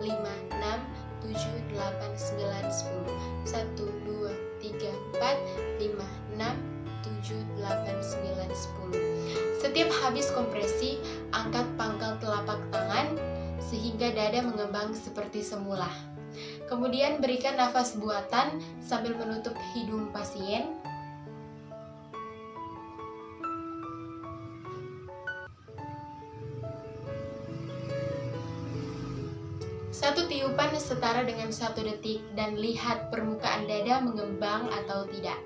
5, 6, 7, 8, 9, 10. 1, 2, 3, 4, 5, 6, 7, 8, 9, 10. Setiap habis kompresi, angkat pangkal telapak tangan sehingga dada mengembang seperti semula. Kemudian berikan nafas buatan sambil menutup hidung pasien. Satu tiupan setara dengan 1 detik dan lihat permukaan dada mengembang atau tidak.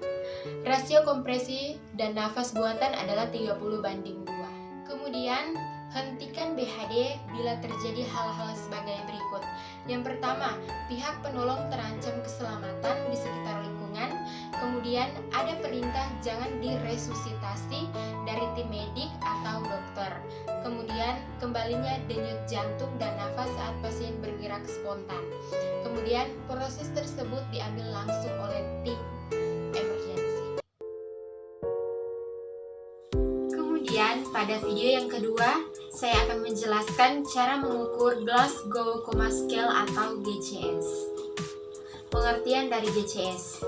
Rasio kompresi dan nafas buatan adalah 30:2. Kemudian, hentikan BHD bila terjadi hal-hal sebagai berikut. Yang pertama, pihak penolong terancam keselamatan di sekitar lingkungan. Kemudian, ada perintah jangan diresusitasi dari tim medik atau dokter. Kemudian, kembalinya denyut jantung dan nafas saat pasien bergerak spontan. Kemudian, proses tersebut diambil langsung oleh tim emergency. Kemudian, pada video yang kedua, saya akan menjelaskan cara mengukur Glasgow Coma Scale atau GCS. Pengertian dari GCS.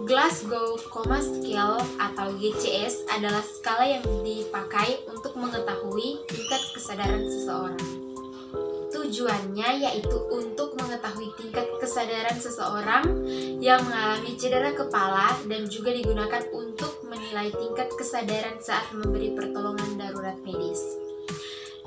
Glasgow Coma Scale atau GCS adalah skala yang dipakai untuk mengetahui tingkat kesadaran seseorang. Tujuannya yaitu untuk mengetahui tingkat kesadaran seseorang yang mengalami cedera kepala dan juga digunakan untuk menilai tingkat kesadaran saat memberi pertolongan darurat medis.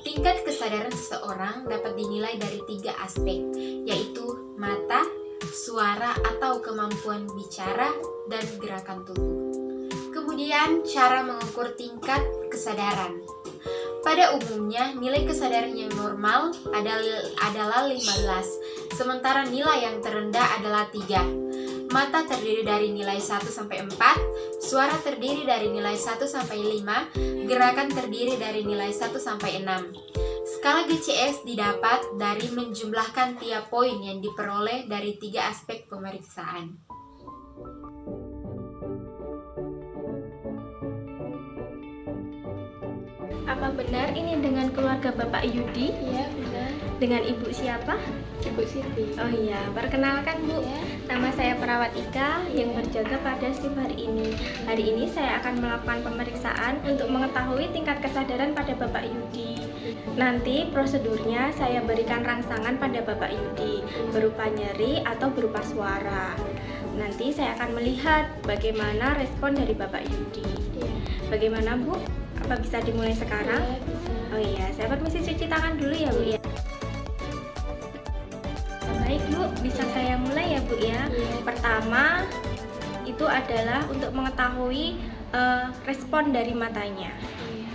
Tingkat kesadaran seseorang dapat dinilai dari 3 aspek, yaitu mata, suara atau kemampuan bicara, dan gerakan tubuh. Kemudian, cara mengukur tingkat kesadaran. Pada umumnya, nilai kesadaran yang normal adalah 15, sementara nilai yang terendah adalah 3. Mata terdiri dari nilai 1-4, suara terdiri dari nilai 1-5, gerakan terdiri dari nilai 1-6. Skala GCS didapat dari menjumlahkan tiap poin yang diperoleh dari 3 aspek pemeriksaan. Apa benar ini dengan keluarga Bapak Yudi? Iya, benar. Dengan Ibu siapa? Ibu Siti. Oh iya, perkenalkan Bu. Ya. Nama saya Perawat Ika yang berjaga pada shift hari ini. Hari ini saya akan melakukan pemeriksaan untuk mengetahui tingkat kesadaran pada Bapak Yudi. Nanti prosedurnya saya berikan rangsangan pada Bapak Yudi berupa nyeri atau berupa suara. Nanti saya akan melihat bagaimana respon dari Bapak Yudi. Iya. Bagaimana Bu? Apa bisa dimulai sekarang? Iya, bisa. Oh iya, saya permisi cuci tangan dulu ya Bu ya. Baik Bu, bisa saya mulai ya Bu ya. Iya. Pertama, itu adalah untuk mengetahui respon dari matanya. Iya.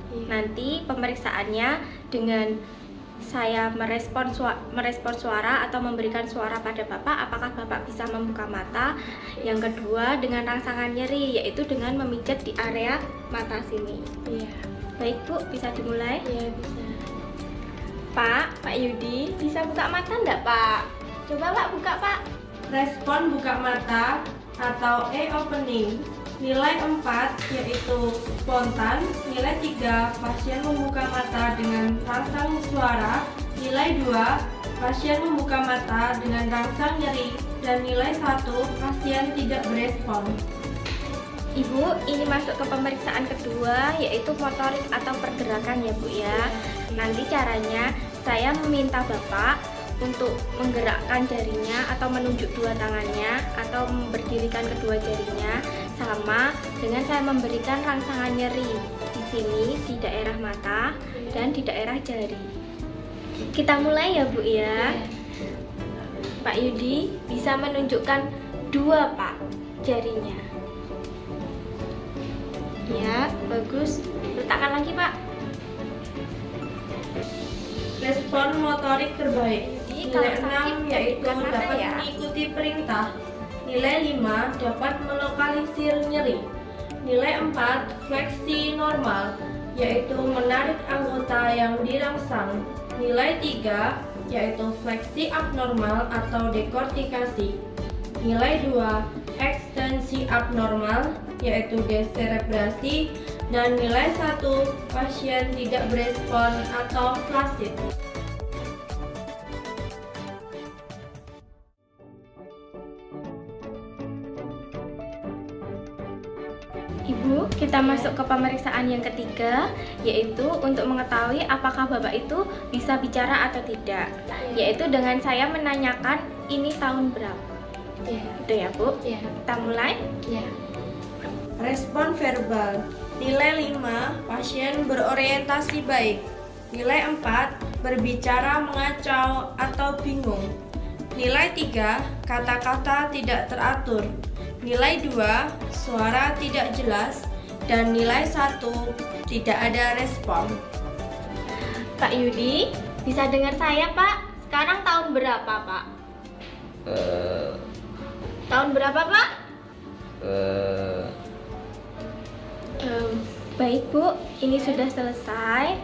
Iya. Nanti pemeriksaannya dengan saya merespon suara atau memberikan suara pada Bapak, apakah Bapak bisa membuka mata. Yang kedua, dengan rangsangan nyeri, yaitu dengan memijat di area mata sini. Iya. Baik Bu, bisa dimulai. Iya, bisa. Pak Yudi, bisa buka mata enggak Pak? Coba Pak buka Pak. Respon buka mata atau e-opening nilai 4 yaitu spontan, nilai 3 pasien membuka mata dengan rangsang suara, nilai 2 pasien membuka mata dengan rangsang nyeri, dan nilai 1 pasien tidak berespon. Ibu, ini masuk ke pemeriksaan kedua yaitu motorik atau pergerakan ya Bu ya. Nanti caranya saya meminta Bapak untuk menggerakkan jarinya atau menunjuk dua tangannya atau berdirikan kedua jarinya sama dengan saya memberikan rangsangan nyeri di sini di daerah mata dan di daerah jari. Kita mulai ya Bu ya. Pak Yudi bisa menunjukkan 2 Pak jarinya. Ya, bagus. Letakkan lagi Pak. Respon motorik terbaik nilai 6 yaitu dapat mengikuti perintah, nilai 5 dapat melokalisir nyeri, nilai 4 fleksi normal yaitu menarik anggota yang dirangsang, nilai 3 yaitu fleksi abnormal atau dekortikasi, nilai 2 ekstensi abnormal yaitu deserebrasi, dan nilai 1 pasien tidak berespon atau flasid. Ibu, kita masuk ke pemeriksaan yang ketiga, yaitu untuk mengetahui apakah Bapak itu bisa bicara atau tidak. Yaitu dengan saya menanyakan ini tahun berapa. Iya. Itu ya Bu. Iya. Kita mulai. Iya. Respon verbal nilai 5 pasien berorientasi baik, nilai 4 berbicara mengacau atau bingung, nilai 3 kata-kata tidak teratur, nilai 2 suara tidak jelas, dan nilai 1 tidak ada respon. Pak Yudi, bisa dengar saya Pak? Sekarang tahun berapa Pak? Tahun berapa Pak? Baik Bu, ini sudah selesai.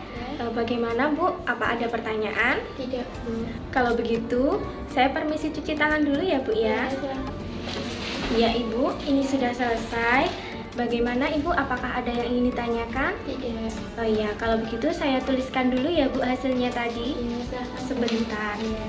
Bagaimana Bu? Apa ada pertanyaan? Tidak, Bu. Kalau begitu, saya permisi cuci tangan dulu ya Bu ya. Ya Ibu, ini sudah selesai. Bagaimana Ibu? Apakah ada yang ingin ditanyakan? Tidak. Oh iya, kalau begitu saya tuliskan dulu ya Bu hasilnya tadi. Iya, silahkan. Sebentar. Iya.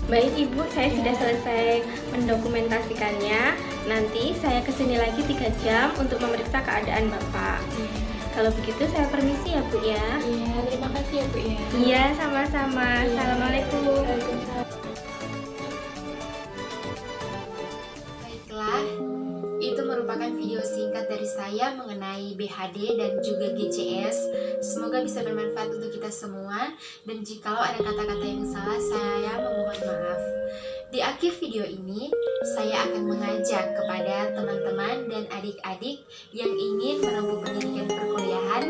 Baik Ibu, saya sudah selesai mendokumentasikannya. Nanti saya kesini lagi 3 jam untuk memeriksa keadaan Bapak. Kalau begitu saya permisi ya Bu ya. Iya, terima kasih ya Bu ya. Iya, sama-sama. Assalamualaikum. Baiklah, itu merupakan video singkat dari saya mengenai BHD dan juga GCS. Semoga bisa bermanfaat untuk kita semua. Dan jikalau ada kata-kata yang salah, saya memohon maaf. Di akhir video ini, saya akan mengajak kepada teman-teman dan adik-adik yang ingin menempuh pendidikan perkuliahan,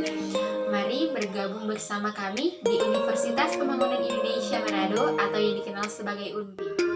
mari bergabung bersama kami di Universitas Pembangunan Indonesia Manado atau yang dikenal sebagai UNPI.